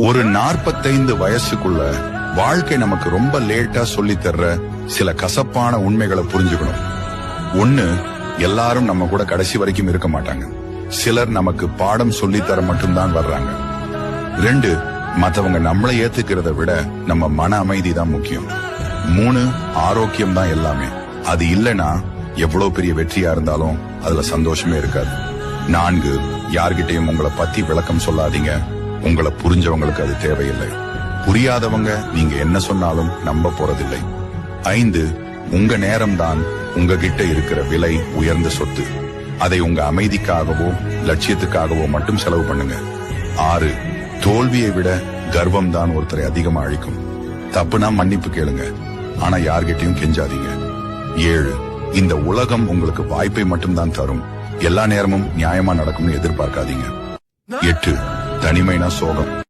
ஒரு 45 வயசுக்குள்ள வாழ்க்கை நமக்கு ரொம்ப லேட்டா சொல்லி தர்ற சில கசப்பான உண்மைகளை புரிஞ்சுக்கணும். ஒண்ணு, எல்லாரும் நம்ம கூட கடைசி வரைக்கும் இருக்க மாட்டாங்க. சிலர் நமக்கு பாடம் சொல்லித்தர மட்டும்தான் வர்றாங்க. 2, மத்தவங்க நம்மளை ஏத்துக்கிறத விட நம்ம மன அமைதி தான் முக்கியம். 3, ஆரோக்கியம் தான் எல்லாமே. அது இல்லைன்னா எவ்வளவு பெரிய வெற்றியா இருந்தாலும் அதுல சந்தோஷமே இருக்காது. 4, யார்கிட்டயும் உங்களை பத்தி விளக்கம் சொல்லாதீங்க. உங்களை புரிஞ்சவங்களுக்கு அது தேவையில்லை. புரியாதவங்க நீங்க என்ன சொன்னாலும் நம்ப போறதில்லை. 5, உங்க நேரம்தான் உங்ககிட்ட இருக்கிற விலை உயர்ந்த சொத்து. அதை உங்க அமைதிக்காகவோ லட்சியத்துக்காகவோ மட்டும் செலவு பண்ணுங்க. 6, தோல்வியை விட கர்வம் தான் ஒருத்தரை அதிகமா அழிக்கும். தப்புனா மன்னிப்பு கேளுங்க, ஆனா யார்கிட்டயும் கெஞ்சாதீங்க. 7, இந்த உலகம் உங்களுக்கு வாய்ப்பை மட்டும்தான் தரும். எல்லா நேரமும் நியாயமா நடக்கும்னு எதிர்பார்க்காதீங்க. 8, தனிமைனா சோகம்.